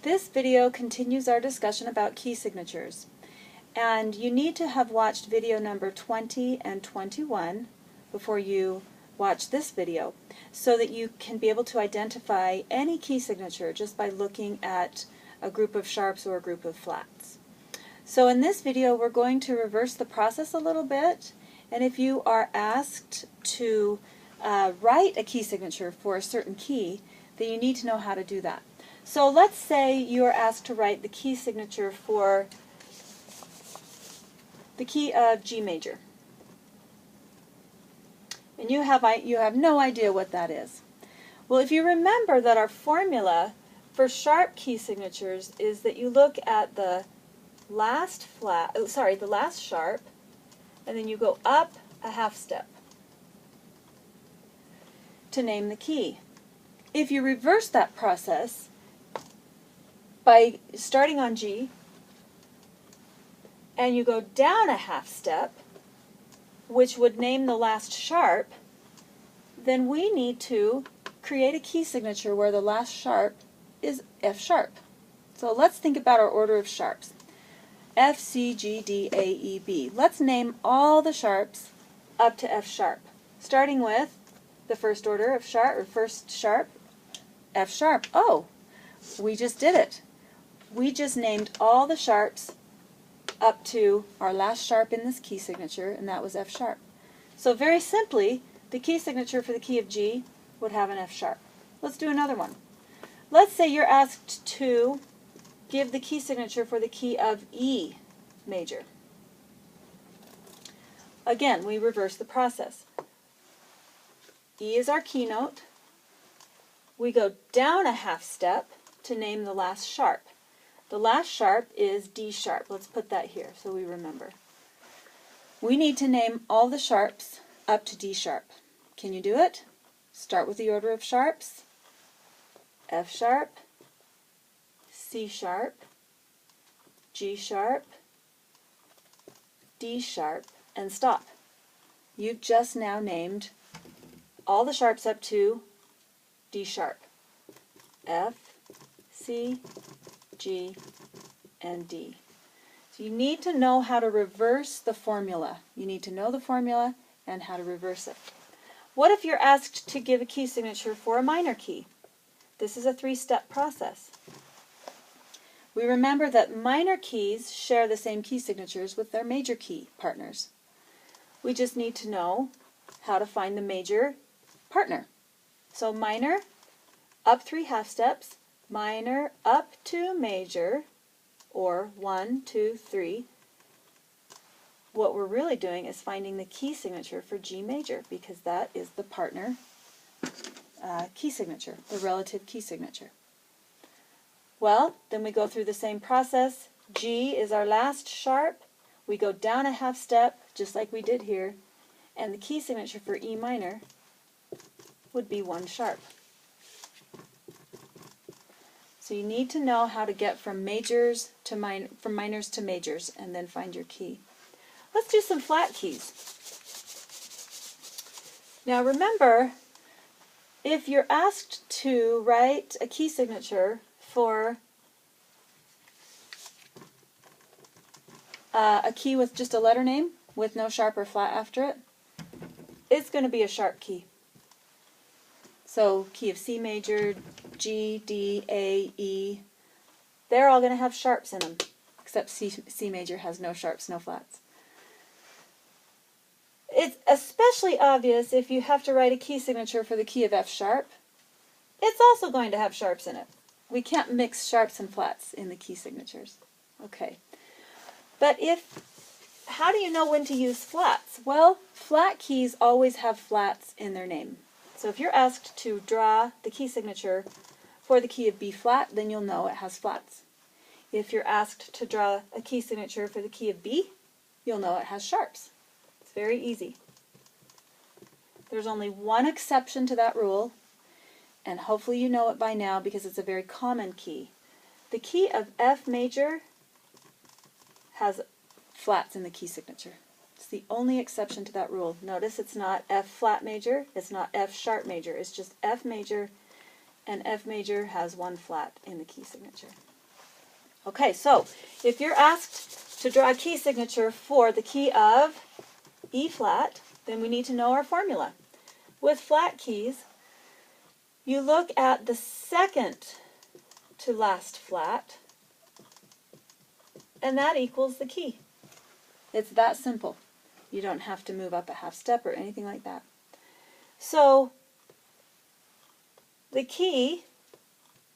This video continues our discussion about key signatures, and you need to have watched video number 20 and 21 before you watch this video so that you can be able to identify any key signature just by looking at a group of sharps or a group of flats. So in this video we're going to reverse the process a little bit, and if you are asked to write a key signature for a certain key, then you need to know how to do that. So let's say you are asked to write the key signature for the key of G major. And you have no idea what that is. Well, if you remember that our formula for sharp key signatures is that you look at the last the last sharp, and then you go up a half step to name the key. If you reverse that process by starting on G and you go down a half step, which would name the last sharp, then we need to create a key signature where the last sharp is F sharp. So let's think about our order of sharps. F, C, G, D, A, E, B. Let's name all the sharps up to F sharp, starting with the first order of sharp, or first sharp, F sharp. Oh, we just did it. We just named all the sharps up to our last sharp in this key signature, and that was F sharp. So very simply, the key signature for the key of G would have an F sharp. Let's do another one. Let's say you're asked to give the key signature for the key of E major. Again, we reverse the process. E is our keynote. We go down a half step to name the last sharp. The last sharp is D sharp. Let's put that here so we remember. We need to name all the sharps up to D sharp. Can you do it? Start with the order of sharps. F sharp, C sharp, G sharp, D sharp, and stop. You've just now named all the sharps up to D sharp. F, C, G, and D. So you need to know how to reverse the formula. You need to know the formula and how to reverse it. What if you're asked to give a key signature for a minor key? This is a three-step process. We remember that minor keys share the same key signatures with their major key partners. We just need to know how to find the major partner. So minor, up 3 half steps, minor up to major, or 1, 2, 3. What we're really doing is finding the key signature for G major, because that is the partner key signature, the relative key signature. Well, then we go through the same process. G is our last sharp. We go down a half step, just like we did here, and the key signature for E minor would be 1 sharp. So you need to know how to get from minors to majors and then find your key. Let's do some flat keys. Now remember, if you're asked to write a key signature for a key with just a letter name with no sharp or flat after it, it's going to be a sharp key. So key of C major, G, D, A, E, they're all going to have sharps in them, except C major has no sharps, no flats. It's especially obvious if you have to write a key signature for the key of F sharp. It's also going to have sharps in it. We can't mix sharps and flats in the key signatures. Okay. But how do you know when to use flats? Well, flat keys always have flats in their name. So if you're asked to draw the key signature for the key of B flat, then you'll know it has flats. If you're asked to draw a key signature for the key of B, you'll know it has sharps. It's very easy. There's only one exception to that rule, and hopefully you know it by now because it's a very common key. The key of F major has flats in the key signature. It's the only exception to that rule. Notice it's not F flat major, it's not F sharp major, it's just F major and F major has one flat in the key signature. Okay, so if you're asked to draw a key signature for the key of E flat, then we need to know our formula. With flat keys, you look at the second to last flat, and that equals the key. It's that simple. You don't have to move up a half step or anything like that. So the key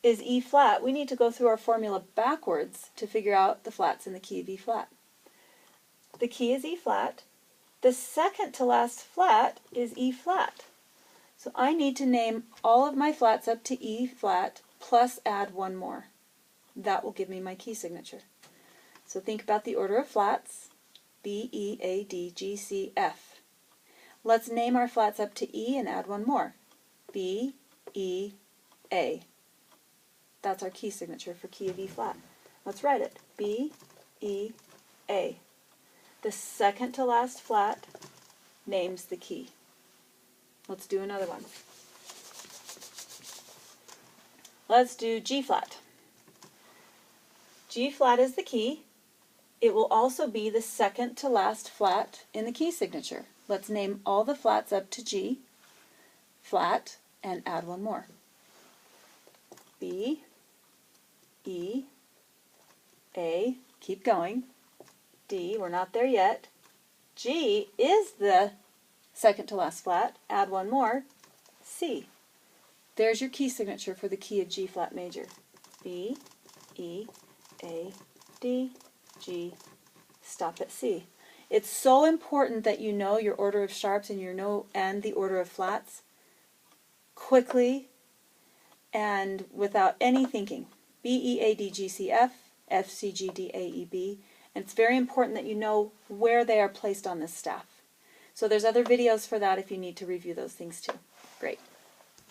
is E flat. We need to go through our formula backwards to figure out the flats in the key of E flat. The key is E flat. The second to last flat is E flat. So I need to name all of my flats up to E flat plus add one more. That will give me my key signature. So think about the order of flats. B, E, A, D, G, C, F. Let's name our flats up to E and add one more. B, E, A. That's our key signature for key of E flat. Let's write it. B, E, A. The second to last flat names the key. Let's do another one. Let's do G flat. G flat is the key. It will also be the second to last flat in the key signature. Let's name all the flats up to G, flat, and add one more. B, E, A, keep going. D, we're not there yet. G is the second to last flat, add one more, C. There's your key signature for the key of G flat major. B, E, A, D, G, stop at C. It's so important that you know your order of sharps and the order of flats quickly and without any thinking. B, E, A, D, G, C, F, F, C, G, D, A, E, B. And it's very important that you know where they are placed on this staff. So there's other videos for that if you need to review those things too. Great.